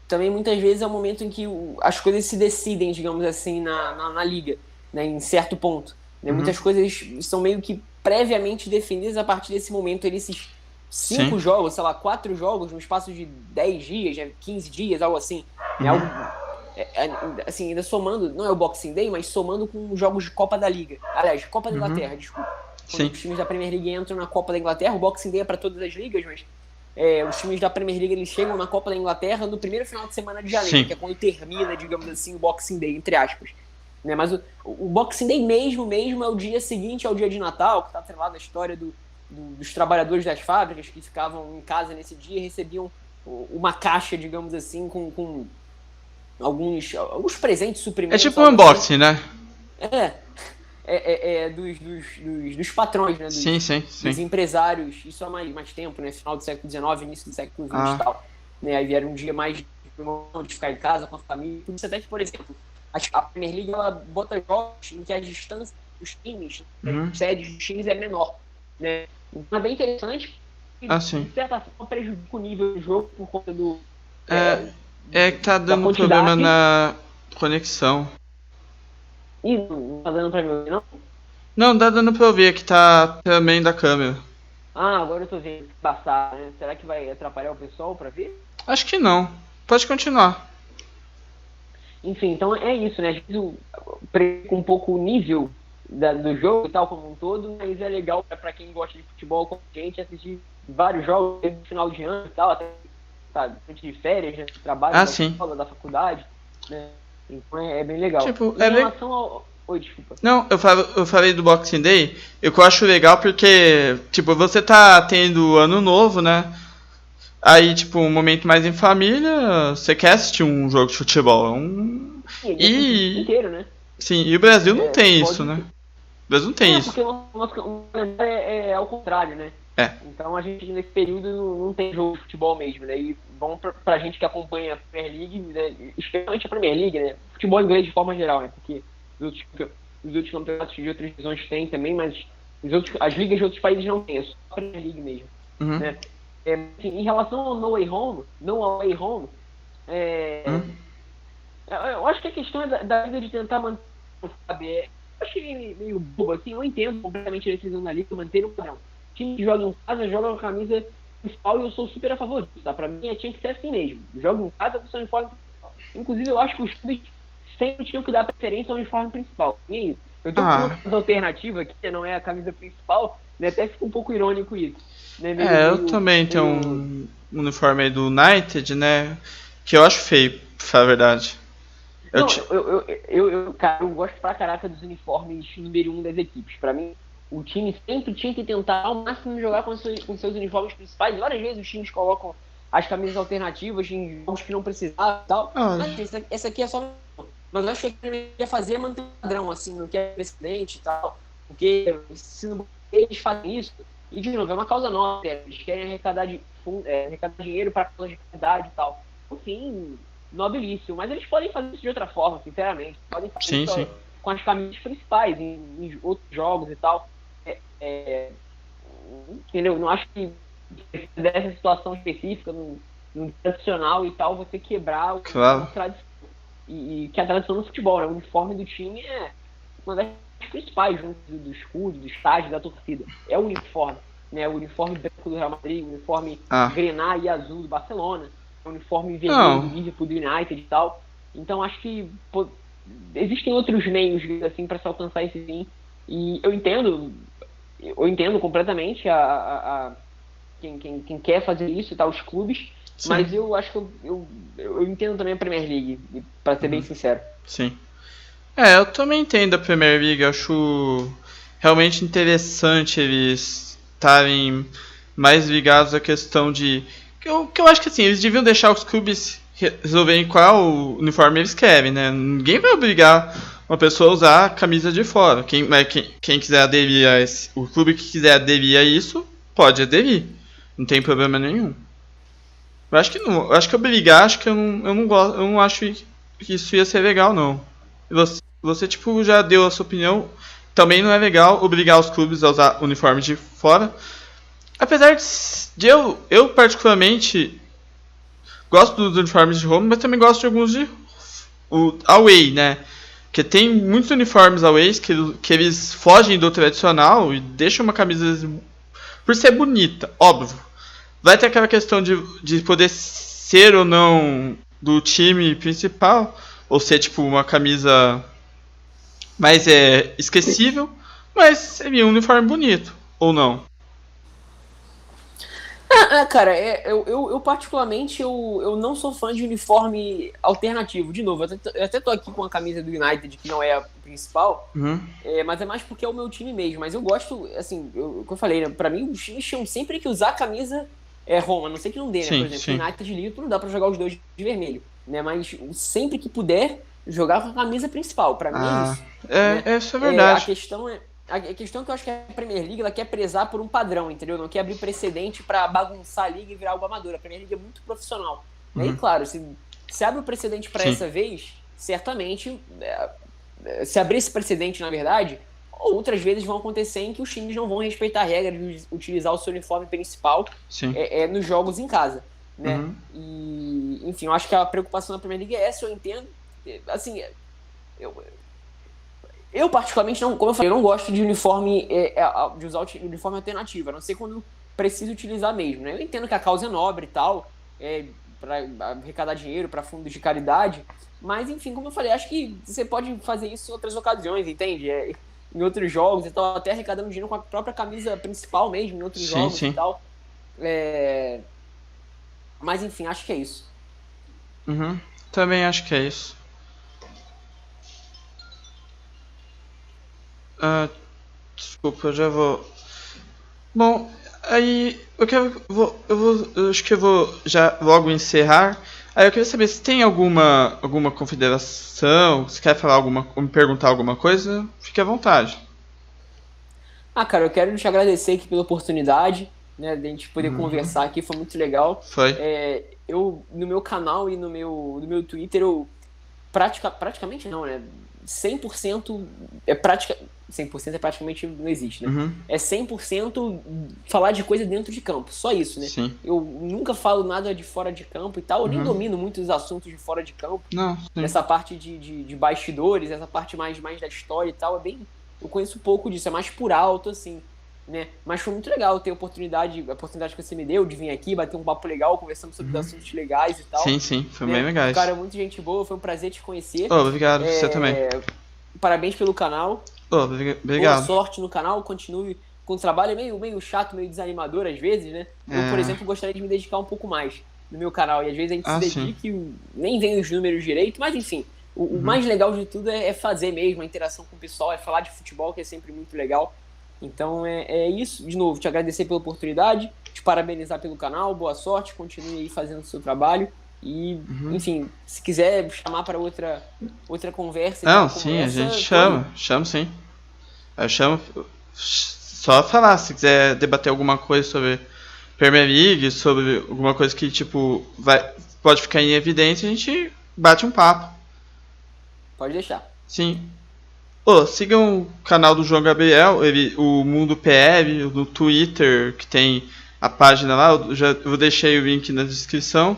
também muitas vezes é o momento em que as coisas se decidem, digamos assim, na liga, né? Em certo ponto. Né? Muitas coisas são meio que previamente definidas a partir desse momento. Esses 5 jogos, sei lá, 4 jogos no espaço de 10 dias, 15 dias, algo assim. É algo, assim, ainda somando, não é o Boxing Day, mas somando com jogos de Copa da Liga. Aliás, Copa da Inglaterra, desculpa. Quando os times da Premier League entram na Copa da Inglaterra, o Boxing Day é para todas as ligas, mas os times da Premier League eles chegam na Copa da Inglaterra no primeiro final de semana de janeiro, que é quando termina, digamos assim, o Boxing Day, entre aspas. Né? Mas o Boxing Day mesmo é o dia seguinte ao dia de Natal, que está atrelado à história dos trabalhadores das fábricas que ficavam em casa nesse dia e recebiam uma caixa, digamos assim, com alguns presentes, suprimentos. É tipo um unboxing, né? Dos patrões, né? Sim. Dos empresários. Isso há mais tempo, né? Final do século XIX, início do século XX e tal. Né? Aí vieram um dia mais de ficar em casa com a família. Por isso até que, por exemplo, a Premier League ela bota jogos em que a distância dos times, sedes dos times é menor. Né? Então é bem interessante. E, de certa forma, prejudica o nível do jogo por conta do... que tá dando problema na conexão. Ih, não tá dando pra me ouvir, não? Não, tá dando pra ouvir, que tá também da câmera. Agora eu tô vendo passar, né? Será que vai atrapalhar o pessoal pra ver? Acho que não. Pode continuar. Enfim, então é isso, né? Às vezes prejudica um pouco o nível do jogo e tal, como um todo, mas é legal pra quem gosta de futebol como a gente assistir vários jogos no final de ano e tal, até de férias, né? Trabalho da escola, da faculdade, né? Então é bem legal. Tipo, em relação ao... Oi, desculpa. Não, eu falei do Boxing Day, eu acho legal porque, tipo, você tá tendo ano novo, né? Aí, tipo, um momento mais em família, você quer assistir um jogo de futebol. E inteiro, né? Sim, e o Brasil não tem isso, né? O Brasil não tem isso. Porque o nosso calendário é ao contrário, né? É. Então a gente nesse período não tem jogo de futebol mesmo, né? E bom pra gente que acompanha a Premier League, né? Especialmente a Premier League, né? Futebol inglês de forma geral, né? Porque os outros campeonatos de outras divisões têm também, mas as ligas de outros países não têm, é só a Premier League mesmo, Uhum. né? Assim, em relação ao no away home, é, Uhum. eu acho que a questão é da liga de tentar manter, sabe? Eu achei meio bobo, assim, eu entendo completamente a decisão da liga manter um padrão. O time que joga em casa joga com a camisa principal e eu sou super a favor disso, tá? Pra mim tinha que ser assim mesmo. Joga em casa com o seu uniforme principal. Inclusive, eu acho que os clubes sempre tinham que dar preferência ao uniforme principal. E é isso. Eu tô com uma Ah, camisa alternativa aqui, que não é a camisa principal, né? Até fica um pouco irônico isso. Né? Meio, eu meio, também tenho meio um uniforme aí do United, né? Que eu acho feio, pra falar a verdade. Eu Não, te... cara, eu gosto pra caraca dos uniformes número 1 das equipes. Pra mim, o time sempre tinha que tentar ao máximo jogar com seus uniformes principais. Várias vezes os times colocam as camisas alternativas em jogos que não precisavam e tal. Ah, Mas essa aqui é só. Mas eu acho que a gente ia fazer é manter o padrão, assim, não quer precedente e tal. Porque se não eles fazem isso, e de novo, é uma causa nossa, eles querem arrecadar dinheiro para causa de caridade e tal. Enfim, nobilíssimo, mas eles podem fazer isso de outra forma, sinceramente. Podem fazer sim, sim. isso com as camisas principais, em outros jogos e tal. Entendeu? Não acho que dessa situação específica, no tradicional e tal, você quebrar uma Claro. tradição. E que a tradição no futebol, né? O uniforme do time é uma das principais, junto do escudo, do estádio, da torcida. É o uniforme. Né? O uniforme branco do Real Madrid, o uniforme Ah, grená e azul do Barcelona, o uniforme vermelho do não. Liverpool, do United e tal. Então acho que existem outros meios assim para se alcançar esse fim. E eu entendo completamente quem quer fazer isso e tal, os clubes, Sim. mas eu acho que eu entendo também a Premier League, para ser bem Uhum. sincero. Sim. Eu também entendo a Premier League. Eu acho realmente interessante eles estarem mais ligados à questão de. Que eu acho que assim, eles deviam deixar os clubes resolverem qual uniforme eles querem, né? Ninguém vai obrigar uma pessoa a usar a camisa de fora. Quem quiser aderir a esse. O clube que quiser aderir a isso, pode aderir. Não tem problema nenhum. Eu acho que não. Eu acho que obrigar, acho que eu não gosto. Eu não acho que isso ia ser legal, não. Você, tipo, já deu a sua opinião. Também não é legal obrigar os clubes a usar uniformes de fora. Apesar de eu particularmente gosto dos uniformes de home, mas também gosto de alguns de away, né? Porque tem muitos uniformes away que eles fogem do tradicional e deixam uma camisa por ser bonita, óbvio. Vai ter aquela questão de poder ser ou não do time principal, ou ser tipo uma camisa mais esquecível, mas seria um uniforme bonito, ou não. Cara, eu particularmente eu não sou fã de uniforme alternativo. De novo, eu até tô aqui com a camisa do United, que não é a principal, Uhum. mas é mais porque é o meu time mesmo. Mas eu gosto, assim, o que eu falei, né? Pra mim, os times tinham sempre que usar a camisa Roma, a não sei que não dê, né? Por Sim, exemplo, sim. United e Liverpool não dá pra jogar os dois de vermelho, né? Mas sempre que puder, jogar com a camisa principal. Pra mim é Ah, isso, né? isso é A verdade. questão é. A questão é que eu acho que a Premier League ela quer prezar por um padrão, entendeu? Não quer abrir precedente pra bagunçar a liga e virar algo amador. A Premier League é muito profissional. Né? E Uhum. claro, se abre o precedente pra Sim, essa vez, certamente, se abrir esse precedente, na verdade, outras vezes vão acontecer em que os times não vão respeitar a regra de utilizar o seu uniforme principal sim. nos jogos em casa. Né? Uhum. E, enfim, eu acho que a preocupação da Premier League é essa, eu entendo. Assim, eu particularmente, não, como eu falei, eu não gosto de uniforme, de usar uniforme alternativo, a não ser quando preciso utilizar mesmo. Né? Eu entendo que a causa é nobre e tal, para arrecadar dinheiro para fundos de caridade, mas enfim, como eu falei, acho que você pode fazer isso em outras ocasiões, entende? Em outros jogos e tal, até arrecadando dinheiro com a própria camisa principal mesmo, em outros Sim, jogos e sim. tal. Mas enfim, acho que é isso. Uhum. Também acho que é isso. Ah, desculpa, eu já vou. Bom, aí eu acho que eu vou já logo encerrar. Aí eu queria saber se tem alguma confederação, se quer falar alguma, ou me perguntar alguma coisa, fique à vontade. Cara, eu quero te agradecer aqui pela oportunidade. né, de a gente poder conversar aqui, foi muito legal. Foi. Eu, no meu canal e no meu Twitter, eu praticamente não, né? 100% é prática. 100% é praticamente não existe, né? Uhum. É 100% falar de coisa dentro de campo, só isso, né? Sim. Eu nunca falo nada de fora de campo e tal, eu nem domino muito os assuntos de fora de campo. Não, sim. Essa parte de bastidores, essa parte mais da história e tal, eu conheço pouco disso, é mais por alto, assim, né? Mas foi muito legal ter a oportunidade que você me deu de vir aqui, bater um papo legal, conversando sobre os assuntos legais e tal. Sim, sim, foi né? bem legal. Cara, muito gente boa, foi um prazer te conhecer. Obrigado, você também. Parabéns pelo canal. Obrigado. Boa sorte no canal, continue com o trabalho. É meio chato, meio desanimador às vezes, né? Eu, por exemplo, gostaria de me dedicar um pouco mais no meu canal. E às vezes a gente se dedica e nem vem os números direito, mas enfim. O mais legal de tudo é fazer mesmo, a interação com o pessoal, é falar de futebol, que é sempre muito legal. Então é isso. De novo, te agradecer pela oportunidade, te parabenizar pelo canal, boa sorte, continue aí fazendo o seu trabalho. E, enfim, se quiser chamar para outra conversa... Não, sim, a gente chama sim. Eu chamo... Só falar, se quiser debater alguma coisa sobre Premier League, sobre alguma coisa que, tipo, pode ficar em evidência, a gente bate um papo. Pode deixar. Sim. Sigam o canal do João Gabriel, o Mundo PR, no Twitter, que tem a página lá, eu deixei o link na descrição.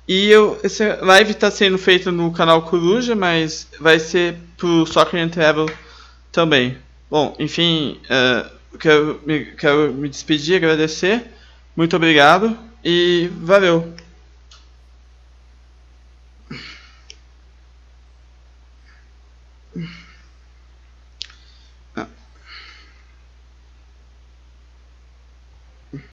E essa live está sendo feita no canal Coruja, mas vai ser pro Soccer and Travel também. Bom, enfim, quero me despedir, agradecer. Muito obrigado e valeu.